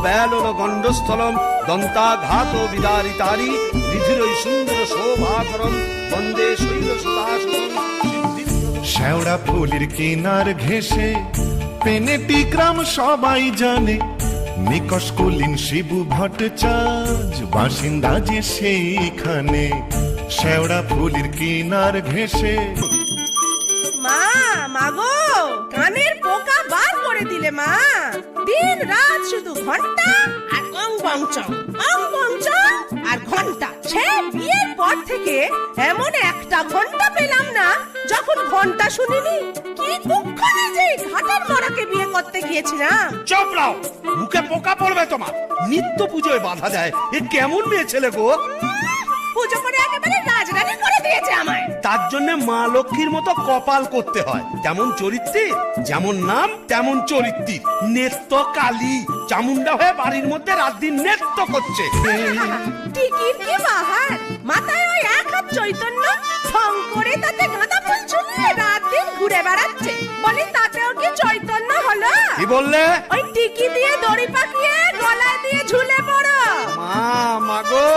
বেলন গণ্ডস্থলম দন্তাঘাত বিদারিতারি রিধিরই সুন্দর শোভাকরণ বন্দে শৈল সুদাসন। শেওড়া ফুলের কিনার ঘেঁষে পেনেটি গ্রাম সবাই জানে, নিকষ কুলীন শিবু ভট্টাচার্য বাসিন্দা যে সেইখানে। শেওড়া ফুলের কিনার ঘেঁষে। মা, মাগো, কানের পোকা বার করে দিলে মা। দিন রাত শুধু ঘন্টা আর অং বং চং, অং বং চং আর ঘন্টা। সে বিয়ের পর থেকে এমন একটা ঘন্টা পেলাম না যখন ঘন্টা শুনিনি। কি কুক্ষণে যে ঘাটের মরাকে বিয়ে করতে গিয়েছিলাম। চুপ রাও, মুখে পোকা পড়বে তোমার। নিত্য পুজোয় বাধা দেয়, এ কেমন মেয়ে ছেলে গো? পুজো করে একেবারে রাজরানী করে দিয়েছে আমায়। তার জন্য মা লক্ষ্মীর মতো কপাল করতে হয়। যেমন চরিত্রে, যেমন নাম তেমন চরিত্রী। নেত্য কালী চামুন্ডা হয়ে বাড়ির মধ্যে রাত দিন নেত্য করছে। টিকির কি বাহার, মাথায় ওই এক হাত চৈতন্য, ঢং করে তাতে গাঁদা ফুল ঝুলিয়ে রাত দিন ঘুরে বেড়াচ্ছে। বলি তাতেও কি চৈতন্য হলো? কি বললে? ওই টিকি দিয়ে দড়ি পাকিয়ে গলায় দিয়ে ঝুলে পড়ো। মা, মাগো,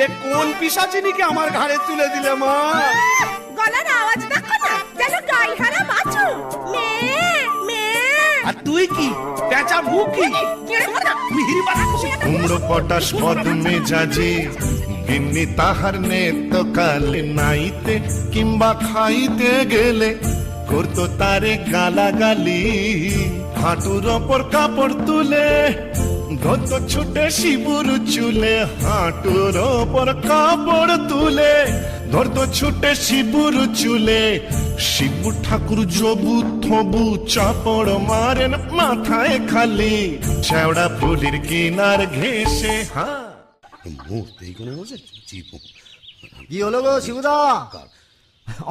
এ কোন পিশাচিনীকে আমার ঘাড়ে তুলে দিলে মা? গলার আওয়াজ দেখো না, যেন গাইহারা বাছু। মেয়ে মেয়ে। আর তুই কি পেঁচা মুখি? কুমড়ো পটাশ পদ্মে জাজে গিন্নি তাহার নেত্য কালে নাইতে কিংবা খাইতে গেলে করতো তারে গালাগালি। হাঁটুর ওপর কাপড় তুলে ধরতো ছুটে শিবুর চুলে। হাঁটুর ওপর কাপড় তুলে ধরতো ছুটে শিবুর চুলে। শিবু ঠাকুর জবু থবু চাপড় মারেন মাথায় খালি। শেওড়া ফুলের কিনার ঘেঁষে। কি হলো গো শিবুদা,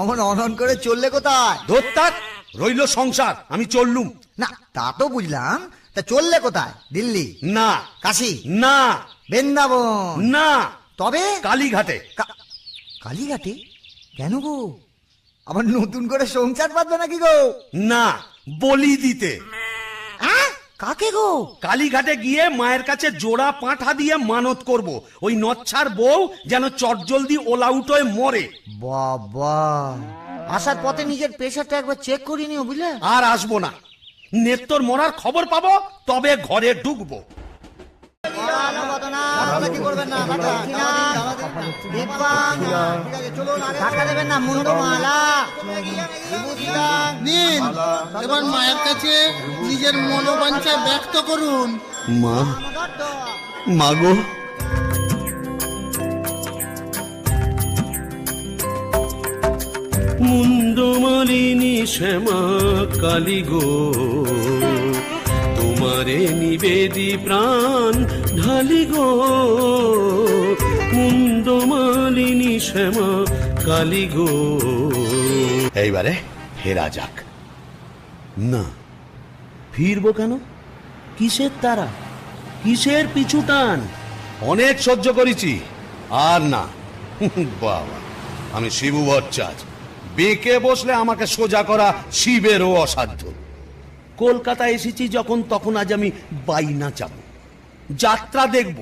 অমন অনন করে চললে কোথায়? ধোত্তার রইল সংসার, আমি চললুম। না তা তো বুঝলাম, তা চললে কোথায়? দিল্লি না, কাশি না, বৃন্দাবন না, তবে কালীঘাটে। কালীঘাটে? কেন গো, আবার নতুন করে সংসার বাঁধবে নাকি গো? না, বলি দিতে। কাকে গো? কালীঘাটে গিয়ে মায়ের কাছে জোড়া পাঁঠা দিয়ে মানত করব, ওই নচ্ছার বউ যেন চটজলদি ওলাউট হয়ে মরে। বাবা, আসার পথে নিজের প্রেশারটা একবার চেক করে নিও বুঝলে। আর আসবো না, নেত্তর মরার খবর পাবো তবে ঘরে ঢুকবো। এবার মায়ের কাছে নিজের মনোবাঞ্ছা ব্যক্ত করুন। মা, মাগো, মুন্ডমালিনী শ্যামা কালী গো, তোমারে নিবেদি প্রাণ ঢালি গো। মুন্ডমালিনী শ্যামা কালী গো। এইবারে ফেরা যাক। না, ফিরবো কেন? কিসের তারা, কিসের পিছু টান? অনেক সহ্য করেছি, আর না। বাবা, আমি শিবু ভট্টাচার্য, বেঁকে বসলে আমাকে সোজা করা শিবেরও অসাধ্য। কলকাতা এসেছি যখন, তখন আজ আমি বাইনা চাবো, যাত্রা দেখব,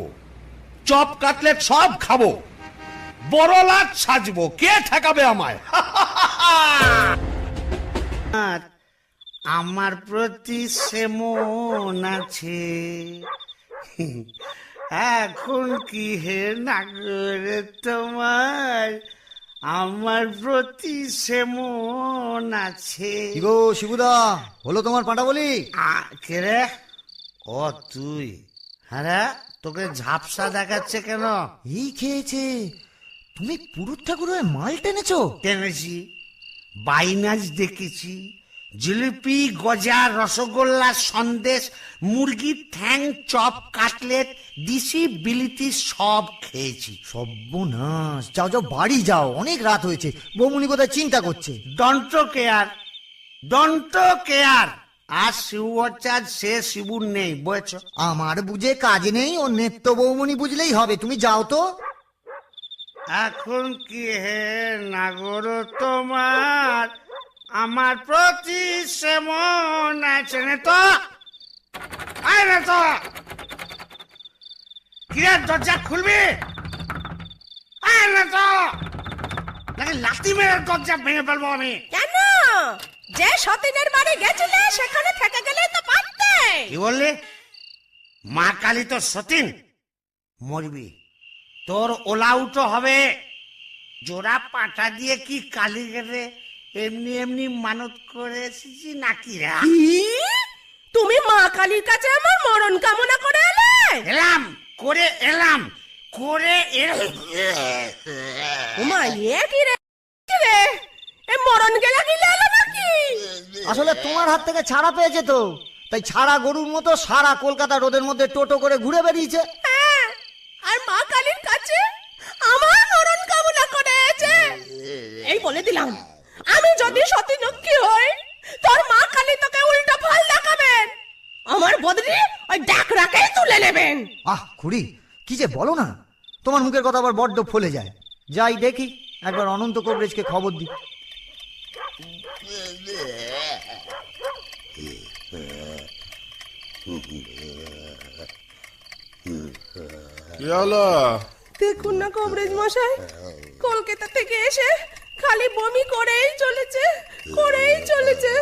চপ কাটলেট সব খাবো, বড় লাট সাজবো। কে ঠেকাবে আমায়? আমার প্রতি সে মন আছে, এখন কি হে নাগরে তোমার আমার প্রতি সে মন আছে। কি গো শিবুদা, হলো তোমার পাঁটা বলি? কে রে? ও তুই? হ্যাঁ, তোকে ঝাপসা দেখাচ্ছে কেন? এই খেয়েছে, তুমি পুরুত ঠাকুর হয়ে মাল টেনেছো? টেনেছি, বাইনাচ দেখেছি, জিলিপি, গজা, রসগোল্লা, সন্দেশ, মুরগির ঠ্যাং, চপ, কাটলেট, দিশি বিলিতি সব খেয়েছি। সর্বনাশ, যাও যাও বাড়ি যাও, অনেক রাত হয়েছে। বৌমনি কোথায় চিন্তা করছে? Don't care, don't care. আর শিবচাঁদ সে শিবুর নেই, বুঝেছ? আমার বুঝে কাজ নেই, ও নেত্য বৌমনি বুঝলেই হবে। তুমি যাও তো। এখন কি হে নাগর তোমার আমার প্রতি সে মন আছে? নে তো, আয় না তো, কিরে দরজা খুলবি? আয় না তো, নাকি লাথি মেরে দরজা ভেঙে ফেলবো আমি। কেন? যে সতীনের বাড়ি গেছিলে সেখানে থেকে গেলে তো পারতে। কি বললি? মা কালী তো সতীন, মরবি, তোর ওলাউটো হবে। জোড়া পাটা দিয়ে কি কালী গেলে এমনি এমনি মানত করে এসেছি নাকি রা? কি? তুমি মা কালীর কাছে আমার মরণ কামনা করে এলে? এলাম করে এলাম করে ওমা এ কি রে? কি রে? এ মরণ গেলা গিলে এলো নাকি? আসলে তোমার হাত থেকে ছাড়া পেয়েছে তো, তাই ছাড়া গরুর মতো সারা কলকাতা রোদের মধ্যে টোটো করে ঘুরে বেরিয়েছে। হ্যাঁ, আর মা কালীর কাছে আমার মরণ কামনা করেছে। এই বলে দিলাম, আমি যদি সতীলক্ষ্মী হই, তোর মা কালী তোকে উল্টো ফল দেখাবেন। আমার বদলি ওই ডাকরাকেই তুলে নেবেন। খুড়ি কি যে বলো না, তোমার মুখের কথা আবার বড্ড ফলে যায়। যাই দেখি, একবার অনন্ত কবরেজকে খবর দিই। কি হলো? দেখুন না কবরেজ মশাই, কলকাতা থেকে এসে খালি বমি করেই চলেছে, করেই চলেছে।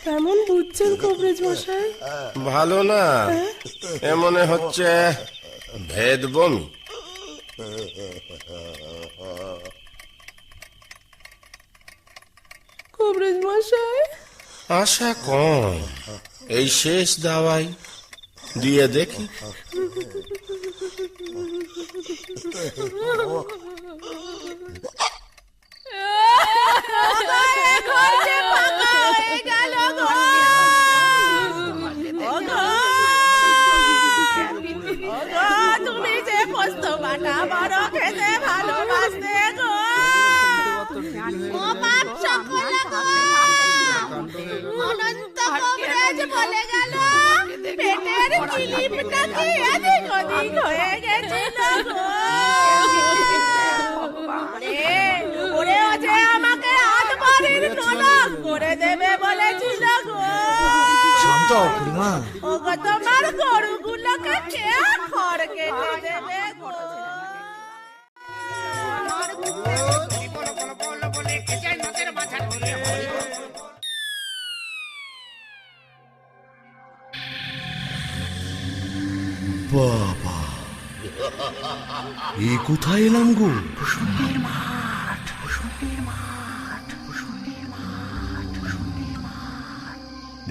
কেমন বুঝছেন কবরেজ মশাই? ভালো না, এ মনে হচ্ছে ভেদ বমি। কবরেজ মশাই, আশা কম, এই শেষ দাওয়াই দিয়ে দেখি। তুমি যে পোস্ত বাটা বড় খেতে ভালোবাসতে গো, ও বাপ সকলে গো, অনন্ত কবরেজ বলে গেল পেটের কিলিপটা কি এদিক ওদিক হয়ে গেছিল গো। ওরে ও যে আমাকে হাত বাড়ির নলক করে দেবে বলেছিল গো। শান্ত হও খুড়িমা। ও গো তোমার গরুগুলোকে কে খড় কেটে দেবে গো। বাবা, এ কোথায় এলাম গো?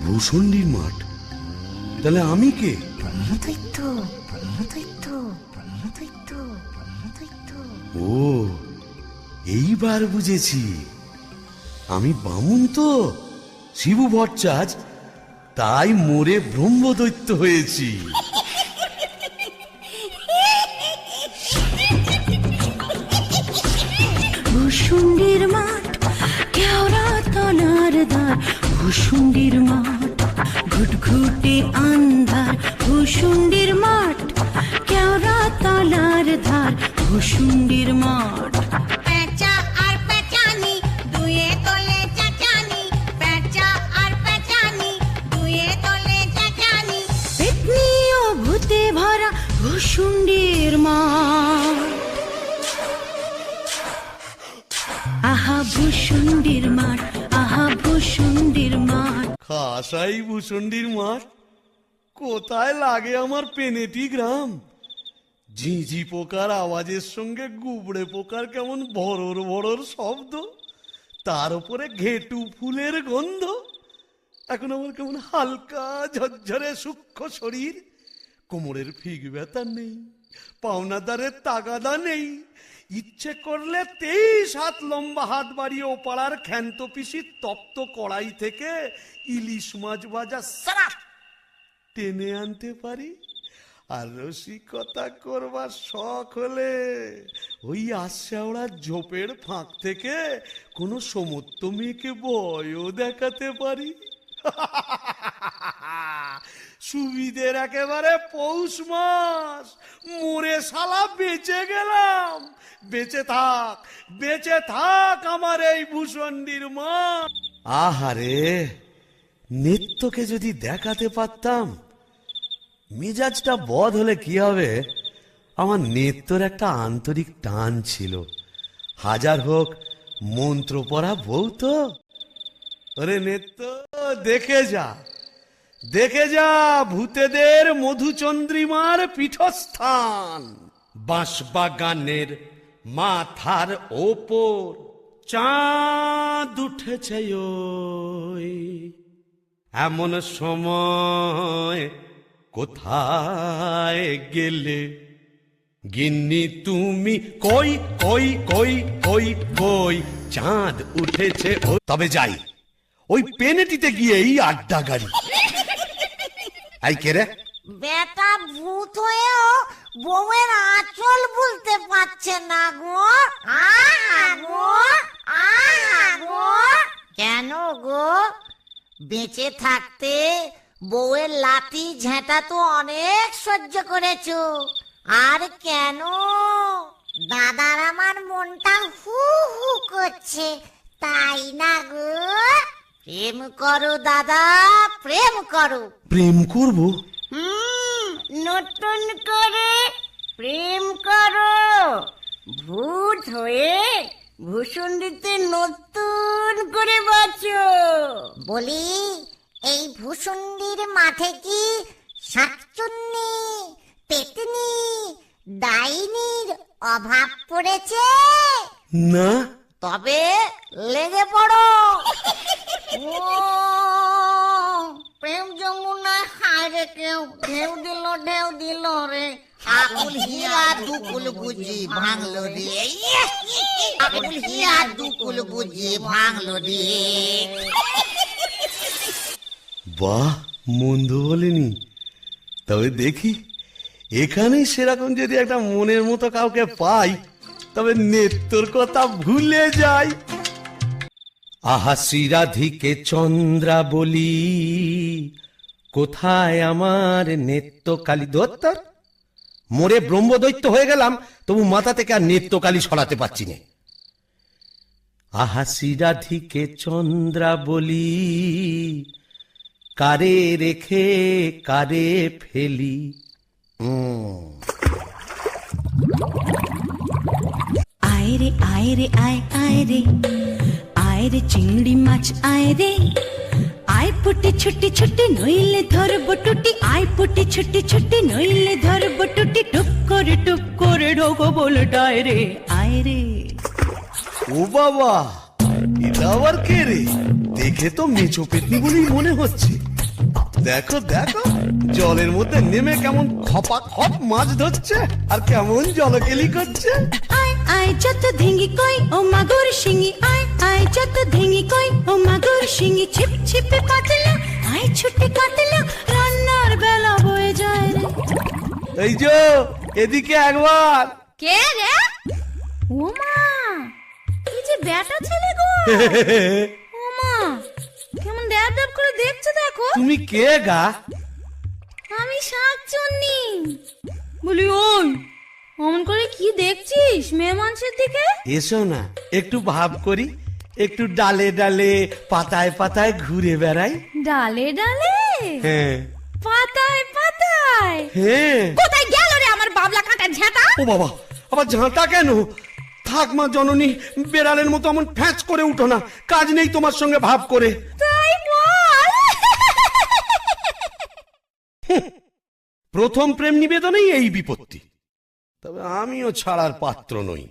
ভূষণ্ডির মাঠ? তাহলে আমি কে? ও, এইবার বুঝেছি, আমি বামুন তো, শিবু ভট্টাচ, তাই মোরে ব্রহ্মদৈত্য হয়েছি। ভূষুণ্ডির মাঠ, কেওড়া তলার দ্বার, ভূষুণ্ডির মাঠ, ঘুটঘুটে আন্ধার, ভূষুণ্ডির মাঠ, কেওড়া তলার ধার, ভূষুণ্ডির মাঠ। পেঁচা আর পেঁচানি দুয়ে তলে চাচানি, পেঁচা আর পেঁচানি দুয়ে তলে চাচানি, পেতনি ও ভূতে ভরা ভূষুণ্ডির মাঠ। আহা ভূষুণ্ডির মাঠ, আহা ভূষুণ্ডির মাঠ। খাসাই ভূষণ্ডির মাঠ? কোথায় লাগে আমার পেনেটি গ্রাম? ঝিঝি পোকার আওয়াজের সঙ্গে গুবড়ে পোকার কেমন ভরর ভরর শব্দ, তার উপরে ঘেটু ফুলের গন্ধ। এখন আমার কেমন হালকা ঝরঝরে সূক্ষ্ম শরীর, কোমরের ফিগ ব্যথা নেই, পাওনাদারের তাগাদা নেই, ইচ্ছে করলে 23 হাত লম্বা হাত বাড়িয়ে ওপাড়ার ক্ষান্ত পিসির তপ্ত কড়াই থেকে ইলিশ মাছ ভাজা সারা টেনে আনতে পারি। আর রসিকতা করবার শখ হলে ওই আশাওড়ার ঝোপের ফাঁক থেকে কোনো সমত্ব মেয়েকে ভয়ও দেখাতে পারি। সুবিধের একেবারে পৌষ মাস, মোরে শালা বেঁচে গেলাম। বেঁচে থাক আমার এই ভূষণ্ডির মা। আহারে, নেত্যকে যদি দেখাতে পারতাম। মেজাজটা বদ হলে কি হবে, আমার নেত্যর একটা আন্তরিক টান ছিল। হাজার হোক মন্ত্র পড়া বউ তো। ওরে নেত্য, দেখে যা, দেখে যা ভূতেদের মধুচন্দ্রিমার পীঠস্থান। বাঁশবাগানের মাথার ওপর চাঁদ উঠেছে ওই। এমন সময় কোথায় গেলে গিন্নি তুমি? কই কই কই কই কই চাঁদ উঠেছে ওই। তবে যাই, ওই পেনেটিতে গিয়েই আড্ডা গাড়ি। আই কে রে? বেটা ভূত হয়েও বউয়ের আঁচল বলতে পারছে না গো। গো গো, কেন গো? বেঁচে থাকতে বউয়ের লাঠি ঝেঁটা তো অনেক সহ্য করেছো, আর কেন? দাদার আমার মনটা হু হু করছে, তাই না গো? প্রেম করো দাদা, প্রেম করো। প্রেম করব? নতুন করে প্রেম করো। ভূত হয়ে ভূষণ্ডিতে নতুন করে বাঁচো। বলি, এই ভূষণ্ডির মাঠে কি শাকচুন্নি, পেতনি, ডাইনির অভাব পড়েছে? না। তবে লেগে পড়ো। প্রেম যমুনায় হায় রে কেউ ঢেউ দিল রে। আকুল হিয়া দুকুল বুঝি ভাঙলো রে। আকুল হিয়া দুকুল বুঝি ভাঙলো রে। বাহ, মন্দ বলেনি। তবে দেখি, এখানেই সেরকম যদি একটা মনের মতো কাউকে পাই, তবে নেত্তর কথা ভুলে যাই। আহা শ্রীরাধিকে চন্দ্রা বলি, কোথায় আমার নেত্যকালী? দত্তর মোরে ব্রহ্মদৈত্য হয়ে গেলাম, তবু মাথা থেকে আর নেত্যকালী সরাতে পারছি না। আহা শ্রীরাধিকে চন্দ্রা বলি, কারে রেখে কারে ফেলি। আয় রে আয় রে আয় আয় রে, আয় রে চিংড়ি মাছ আয় রে। আয় পুটি ছুটি ছুটি নইলে ধরব টুটি। আয় পুটি ছুটি ছুটি নইলে ধরব টুটি। টুক করে ঢোকো বলে ডায় রে আয় রে। ও বাবা, এটা আবার কে রে? দেখে তো মেচো পেতনি বলেই মনে হচ্ছে। দেখো দেখো, জলের মধ্যে নেমে কেমন খপা খপ মাছ ধরছে, আর কেমন জলকেলি করছে। আয় আয় যত ধিঙ্গি কই ও মাগুর শিঙি। আয় আয় যত ধিঙ্গি কই ও মাগুর শিঙি। ছিপ ছিপে কাটলা, আয় ছুটে কাটলা, রান্নার বেলা হয়ে যায় রে। এই যে এদিকে একবার। কে রে? ও মা, কি যে বেটা ছেলে গো। ও মা, কেমন ড্যাব ড্যাব করে দেখছে দেখো। তুমি কে গা? আমি শাকচুন্নি। বলি, ওই অমন করে কি দেখছিস মেয়ে মানুষের দিকে? এসো না, একটু ভাব করি, একটু ডালে ডালে পাতায় পাতায় ঘুরে বেড়াই। ডালে ডালে, হ্যাঁ পাতায় পাতায়। হ্যাঁ। কোথায় গেল রে আমার বাবলা কাটা ঝাঁটা? ও বাবা, আবার ঝাঁটা কেন? থাক মা জননী, বেড়ালের মতো এমন ফ্যাঁচ করে উঠো না, কাজ নেই তোমার সঙ্গে ভাব করে। তাই বল। প্রথম প্রেম নিবেদনেই এই বিপত্তি। তবে আমিও ছাড়ার পাত্র নই।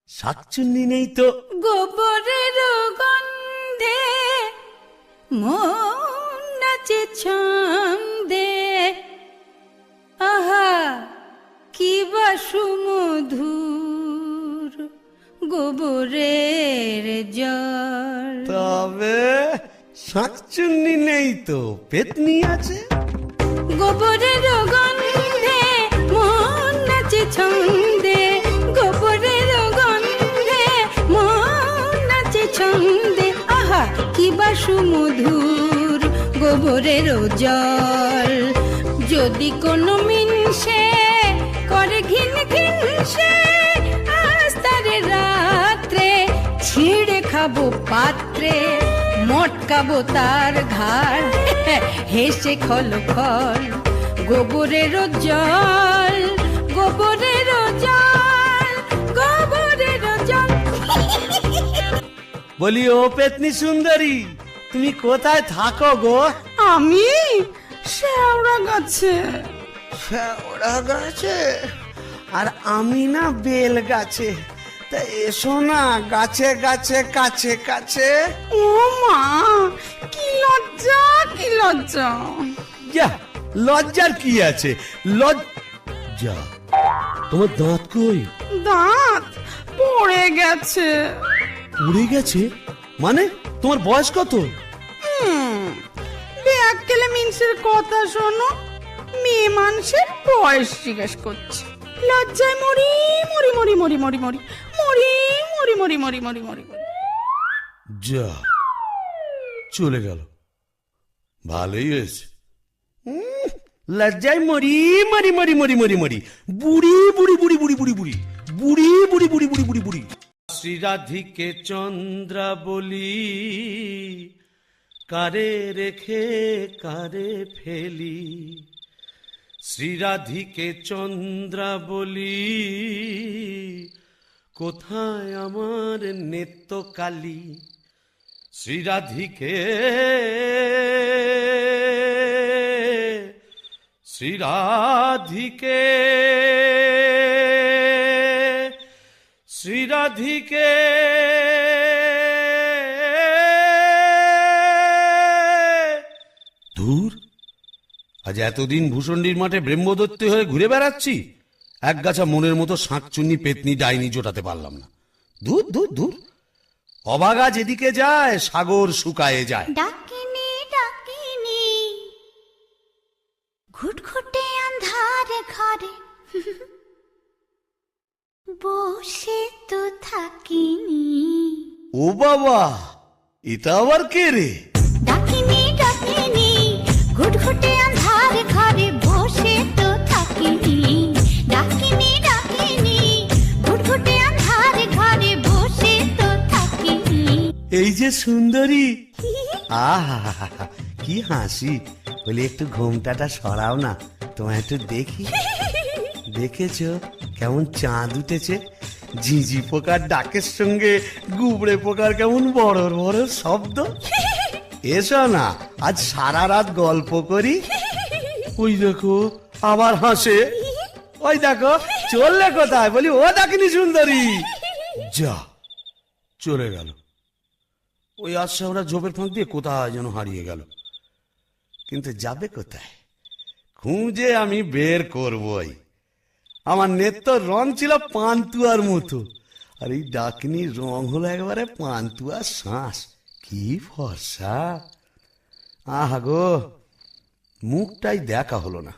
শাকচুন্নি নেই তো। গোবরের গন্ধে মন নাচে ছন্দে। আহা কি বা সুমধুর গোবরের জল। তবে শাকচুন্নি নেই তো, পেতনি আছে। গোবরের গন্ধে মন নাচে ছন্দে। গোবরের গন্ধে মন নাচে ছন্দে। আহা কি বা সুমধুর গোবরের জল। যদি কোনো মিনসে করে ঘিন ঘিনসে, আজ তারে রাত্রে ছিঁড়ে খাবো পাত্রে। মটকাবো তার ঘাড় হেসে খল খল গোবরের জল গোবরের জল গোবরের জল। বলি ও পেতনি সুন্দরী, তুমি কোথায় থাকো গো? আমি শেওড়া গাছে। ওরা গাছে, আর আমি না বেল গাছে। তা এসো না গাছে গাছে কাছে কাছে। ও মা, কি লজ্জা কি লজ্জা। যা, লজ্জার কি আছে? লজ্জা? তোমার দাঁত কই? দাঁত পড়ে গেছে। উড়ে গেছে মানে? তোমার বয়স কত? ব্যাককেলে মিনসের কথা শোনো, মেয়ে মানুষের বয়স জিজ্ঞেস করছে। লজ্জায় মরি মরি মরি মরি মরি মরি মরি মরি মরি মরি মরি মরি মরি। যা, চলে গেল। ভালোই হয়েছে। লজ্জায় মরি মরি মরি মরি মরি মরি বুড়ি বুড়ি বুড়ি বুড়ি বুড়ি বুড়ি বুড়ি বুড়ি বুড়ি বুড়ি বুড়ি বুড়ি। শ্রীরাধিকে চন্দ্রা বলি, কারে রেখে কারে ফেলি। শ্রীরাধিকে চন্দ্রা বলি, কোথায় আমার নেত্রকালী। শ্রীরাধিকে শ্রীরাধিকে শ্রীরাধিকে ধুর, আজ এতদিন ভূষণ্ডির মাঠে ব্রহ্মদত্ত হয়ে ঘুরে বেড়াচ্ছি, এক গাছা মনের মতো শাঁকচুন্নি পেতনি ডাইনি জোটাতে পারলাম না। দূর দূর দূর, অবাগা যেদিকে যায় সাগর শুকায়ে যায়। ডাকিনি ডাকিনি ঘুটঘুটে আন্ধার ঘরে বসে তো থাকিনি। ও বাবা, এটা আবার কে রে? ডাকিনি ডাকিনি ঘুটঘুটে আন্ধার ঘরে বসে তো থাকিনি। ডাকিনি ডাকিনি ঘুটঘুটে আন্ধার ঘরে বসে তো থাকিনি। এই যে সুন্দরী, আহা কি হাসি। বলি একটু ঘোমটাটা সরাও না, তোমায় একটু দেখি। দেখেছো কেমন চাঁদ উঠেছে? ঝিঝি পোকার ডাকের সঙ্গে গুবড়ে পোকার কেমন বড় বড় শব্দ। এসো না, আজ সারা রাত গল্প করি। ওই দেখো আবার হাসে। ওই দেখো চললে কোথায়? বলি ও ডাকিনি সুন্দরী। যা, চলে গেল। ওই আশা ওরা ঝোপের ফাঁক দিয়ে কোথায় যেন হারিয়ে গেল। কিন্তু যাবে কোথায়? খুঁজে আমি বের করবই। আমার নেত্র রং ছিল পান্তুয়ার মতো, আর এই ডাকিনীর রং হলো একবারে পান্তুয়ার শ্বাস। কি ফর্সা! আহা গো, মুখটাই দেখা হলো না।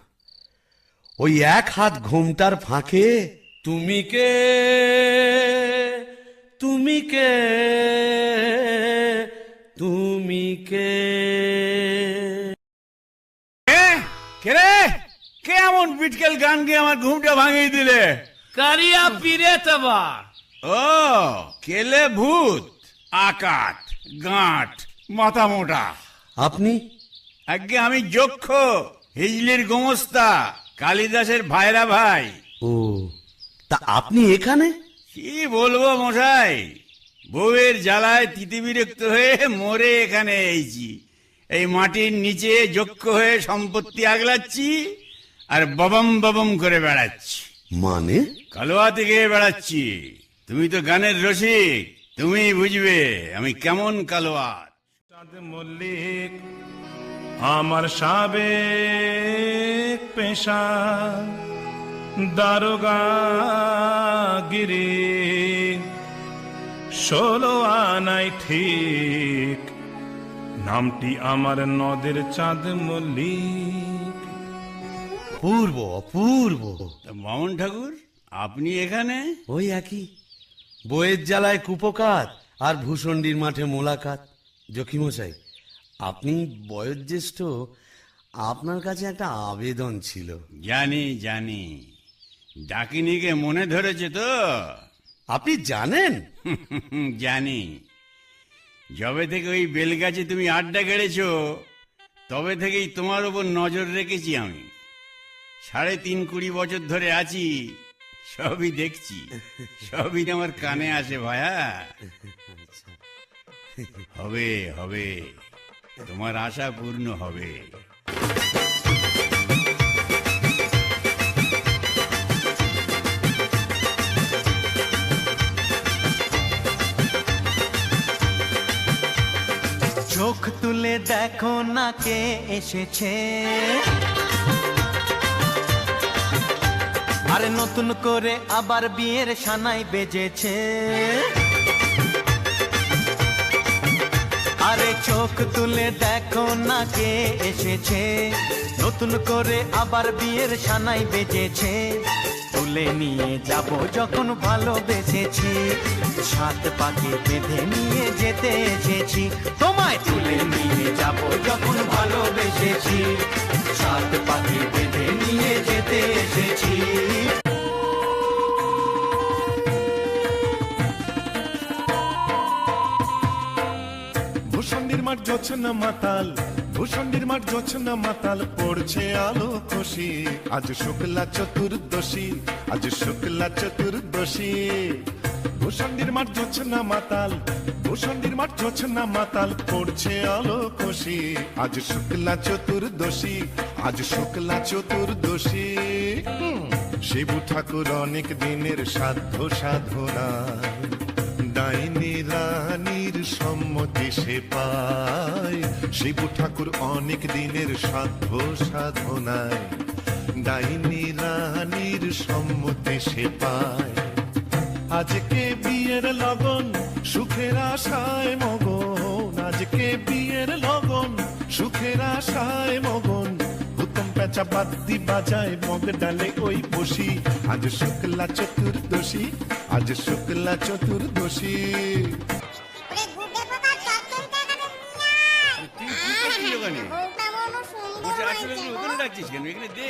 ওই এক হাত ঘোমটার ফাঁকে তুমি কে তুমি কে তুমি কে। কে রে? কে এমন বিটকেল গান গিয়ে আমার ঘুমটা ভাঙিয়ে দিলে? কারিয়া পিরে তবা। ও কেলে ভূত, আকাট গাঁট মাথা মোটা। আপনি? আগে আমি যক্ষ, হিজলির গোমস্তা, কালিদাসের ভাইরা ভাই। ও, তা আপনি এখানে? কি বলবো মশাই, বউয়ের জ্বালায় তিতি বিরক্ত হয়ে মরে এখানে এইছি। এই মাটির নিচে যক্ষ হয়ে সম্পত্তি আগলাচ্ছি আর ববম ববম করে বেড়াচ্ছি। মানে? কালোয়াতে গিয়ে বেড়াচ্ছি। তুমি তো গানের রসিক, তুমি বুঝবে আমি কেমন কালোয়াত। চাঁদ মল্লিক আমার সাবেক পেশা, দারোগা গিরি 16 আনাই ঠিক, নামটি আমার নদের চাঁদ মল্লিক। পূর্ব অপূর্ব। তা বামন ঠাকুর, আপনি এখানে? ওই একই, বইয়ের জ্বালায় কুপকাত আর ভূষণ্ডির মাঠে মোলাকাত। জকিমশাই, আপনি বয়োজ্যেষ্ঠ, আপনার কাছে একটা আবেদন ছিল। জানি জানি, ডাকিনীকে মনে ধরেছে তো? আপনি জানেন? জানি। যবে থেকে ওই বেলগাছে তুমি আড্ডা গেড়েছো তবে থেকেই তোমার ওপর নজর রেখেছি আমি। ৩.৫-৪০ বছর ধরে আছি, সবই দেখছি, সবই আমার কানে আসে ভায়া। হবে হবে, তোমার আশা পূর্ণ হবে। চোখ তুলে দেখো না কে এসেছে, আরে নতুন করে আবার বিয়ের সানাই বেজেছে। আরে চোখ তুলে দেখো না কে এসেছে, নতুন করে আবার বিয়ের সানাই বেজেছে। তুলে নিয়ে যাব যখন ভালোবেসেছি, 7 পাকে বেঁধে নিয়ে যেতে এসেছি। তোমায় তুলে নিয়ে যাব যখন ভালোবেসেছি, 7 পাকে বেঁধে নিয়ে যেতে এসেছি। ভূষণ্ডির মাঠ জোছনা মাতাল, ভূষণ্ডির মাঠ জোছনা মাতাল, পড়ছে আলো খুশি। আজ শুক্লা চতুর্দশী, আজ শুক্লা চতুর্দশী। ভূষণ্ডির মাঠ জোছনা মাতাল, ভূষণ্ডির মাঠ জোছনা মাতাল, পড়ছে আলো খুশি। আজ শুক্লা চতুর্দশী, আজ শুক্লা চতুর্দশী। শিবু ঠাকুর অনেক দিনের সাধ্য সাধনায়, ডাইনি রানীর সম্মতি সে পায়। শিবু ঠাকুর অনেক দিনের সাধ্য সাধনায়, ডাইনি রানীর সম্মতি সে পায়। আজকে বিয়ের লগন সুখের আশায় মগন, আজকে বিয়ের লগন সুখের আশায় মগন। হুতম পেঁচা বাদ্যি বাজায় মগ ডালে ওই বসি। আজ শুক্লা চতুর্দশী, আজ শুক্লা চতুর্দশী। ওরে গুড্ডে পোকা চচ্চড়িটা এখানে নিয়ে আয়। তুই কি করছিস ওখানে? বউটা বলো সুন্দর বসে হয়েছে আসলে গো। ওখানে ডাকছিস কেন? এখানে দে,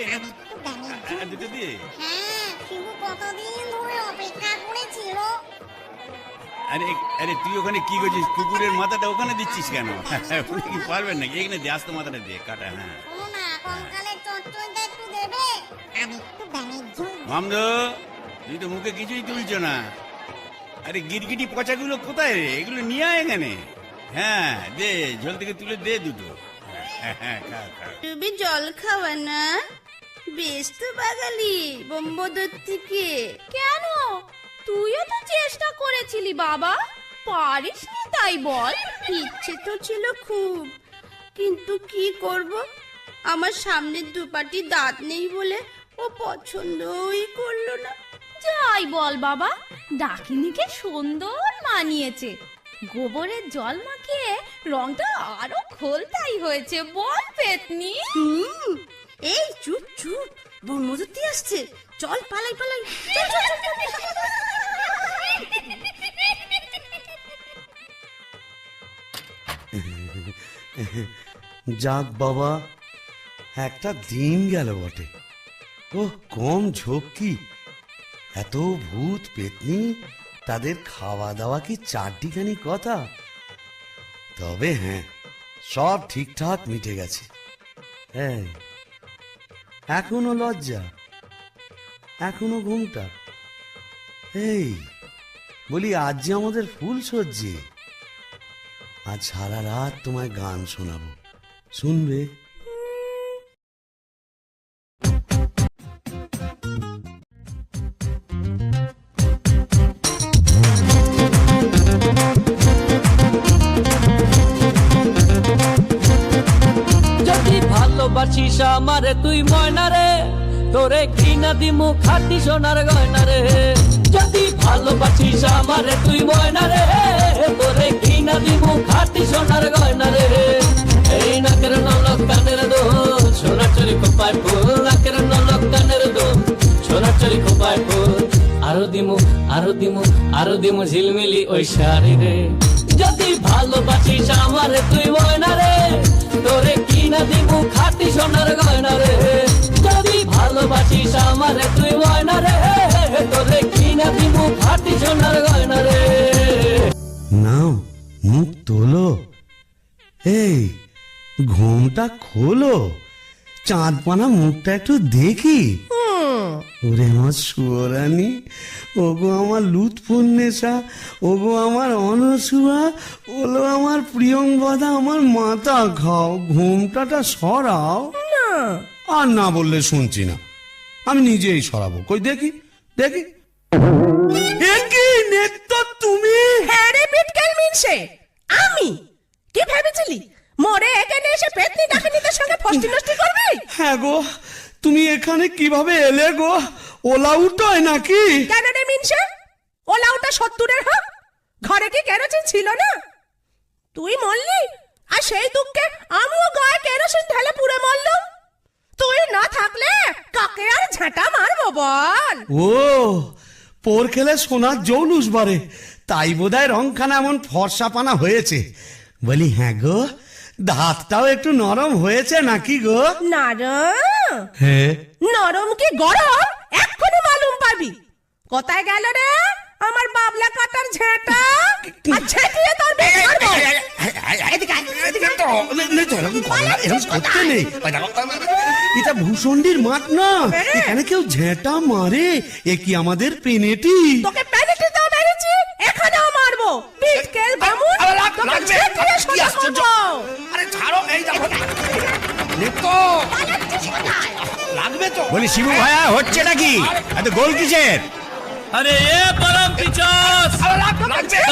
দুটো দে। হ্যাঁ, শিবু কতদিন ধরে অপেক্ষা করেছিল। আরে আরে তুই ওখানে কি করছিস? কুকুরের মাথাটা ওখানে দিচ্ছিস কেন? উনি কি পারবেন নাকি? এখানে দে, আস্তে মাথাটা দে, কাটা। হ্যাঁ শোনো না, কঙ্কালের চচ্চড়িটা একটু দেবে? আমি একটু বাণিজ্য। মামদো, তুই তো মুখে কিছুই তুলছ না। আরে গিরগিটি পচাগুলো কোথায় রে? এগুলো নিয়ে আয় এখানে। হ্যাঁ দে, ঝোল থেকে তুলে দে দুটো। হ্যাঁ খা খা। তুমি জল খাওয়া না? বেশ তো বাগালি বোম্বদত্তিকে। কেন? তুইও তো চেষ্টা করেছিলি বাবা, পারিস নি তাই বল। ইচ্ছে তো ছিল খুব, কিন্তু কি করব, আমার সামনের দুপাটি দাঁত নেই বলে ও পছন্দই করলো না। যাই বল বাবা, ডাকিনিকে সুন্দর মানিয়েছে। গোবরের জল মাখিয়ে রংটা আরো খোলতাই হয়েছে, বল পেতনি। এই চুপ চুপ, বোম্বদত্তি আসছে, চল পালাই পালাই। চল, চল, চল, চল। যাক বাবা, একটা দিন গেল বটে। ও কম ঝক্কি, এত ভূত পেতনি, তাদের খাওয়া দাওয়া কি চারটিখানি কথা। তবে হ্যাঁ, সব ঠিকঠাক মিটে গেছে। হ্যাঁ, এখনো লজ্জা, এখনো ঘুমটা। এই বলি, আজ যে আমাদের ফুল সজ্জে, আজ সারা রাত তোমায় গান শোনাবো, শুনবে? যদি ভালোবাসিস আমারে তুই ময়না রে, তোরে কিনা দিমু খাটি সোনার গয়না রে। যদি ভালোবাসিস আমারে তুই ময়না রে, তোরে কিনা দিমু খাটি সোনার গয়না রে। এই নাকের নলক কানের দোল, সোনার চুরি খোপায় ফুল। নাকের নলক কানের দোল, সোনার চুরি খোপায় ফুল। আরো দিমু আরো দিমু আরো দিমু ঝিলমিলি ওই শাড়ি রে। যদি ভালোবাসিস আমারে তুই ময়না রে, তোরে কিনা দিমু খাটি সোনার গয়না রে। যদি ভালোবাসিস আমারে তুই ময়না রে, তোরে কিনা দিমু খাটি সোনার গয়না রে। নাও, মুখ তোলো। ঘুমটা খোলো, চাঁদপানা মুখটা একটু দেখি। ওরে আমার সুয়রানি, ওগো আমার লুৎফুন্নেসা, ওগো আমার অনসুয়া, ওলো আমার প্রিয়ঙ্গদা, আমার মাথা খাও, ঘুমটাটা সরাও। আর না বললে শুনছি না, আমি নিজেই সরাবো। কই দেখি দেখি। একই নেত্য তুমি? হ্যাঁ রে পিটকেল মিনসে, আমি কি ভেবেছিলি মরে এখানে এসে পেতনি ডাকিনীদের সঙ্গে ফষ্টি নষ্টি করবি? হ্যাঁ গো, তুমি এখানে কিভাবে এলে গো? ওলা উঠোয় নাকি? কেন রে মিনসে, ওলা ওটা 70-এর হোক, ঘরে কি কেরোসিন ছিল না? তুই মরলি আর সেই দুঃখে আমিও গায়ে কেরোসিন ঢেলে পুড়ে মরলাম। তুই না থাকলে কাকে আর ঝাঁটা মারবো বল? ও, পোর খেলে সোনার জৌলুস বারে, তাই বোধহয় রংখানা এমন ফর্সা পানা হয়েছে। বলি হ্যাঁ গো, দাঁতটাও একটু নরম হয়েছে নাকি গো? নরম? হ্যাঁ। নরম কি গরম এক্ষুনি মালুম পাবি। কোথায় গেল রে আমার বাবলা কাটার ঝাঁটা? আর ঝেঁটিয়ে তোর বেশ মারবো। এটা ভূষণ্ডির মাঠ না, এখানে কেউ ঝেঁটা মারে? এ কি আমাদের পেনেটি? তোকে পেনেটি দাও মেরেছি, এখানেও মারবো। পিটকেল বামুন, তোকে ঝেঁটিয়ে সোজা করবো। আরে ছাড়ো, এই দেখো লাগবে তো। বলি শিবু ভাইয়া, হচ্ছে নাকি এত গোল কিসের? अरे ये परम पिचास,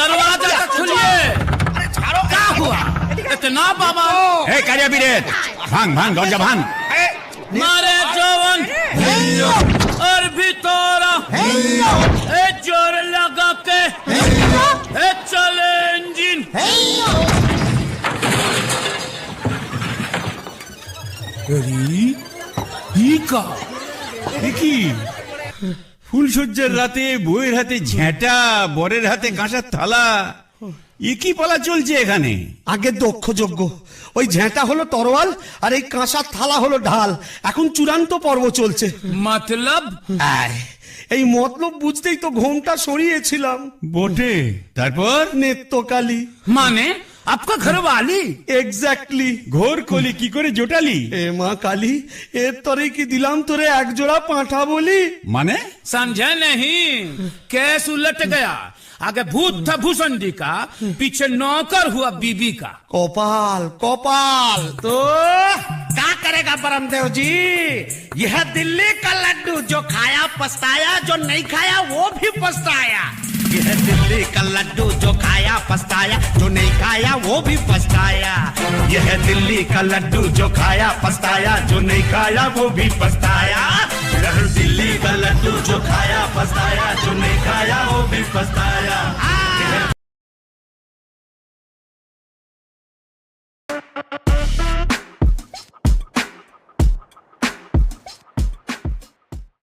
दरवाजा खोलिए। क्या हुआ इतना बाबा? এই কারিয়া বিরেট, ভাঙ ভাঙ দরজা ভাঙ। मारे जवान और भीतर ए जोर लगा के ए चले इंजन। কি ফুলসজ্জার রাতে বউয়ের হাতে ঝেঁটা, বরের হাতে কাঁসার থালা, এ কি পালা চলছে এখানে? আগে দক্ষ যোগ্য, ওই ঝেঁটা হলো তরোয়াল আর এই কাঁসার থালা হলো ঢাল। এখন চূড়ান্ত পর্ব চলছে। मतलब এই মতলব বুঝতেই তো ঘোমটা সরিয়েছিলাম। বটে, তারপর নেত্রকালী माने आपका घर वाली? এক্স্যাক্টলি। ঘোর কলি কি করে জোটালি? এ মা কালী, এর তরে কি দিলাম তোরে এক জোড়া পাঁঠা বলি? মানে समझे नहीं? केस उलट गया, आगे भूत था भूषणी का, पीछे नौकर हुआ बीबी का। কপাল কপাল। तो क्या करेगा परमदेव जी? यह दिल्ली का लड्डू, जो खाया पछताया, जो नहीं खाया वो भी पछताया। यह दिल्ली का लड्डू, जो खाया पछताया, जो नहीं खाया वो भी पछताया। यह दिल्ली का लड्डू, जो खाया पछताया, जो नहीं खाया वो भी पछताया। यह दिल्ली का लड्डू, जो खाया पछताया, जो नहीं खाया वो भी पछताया।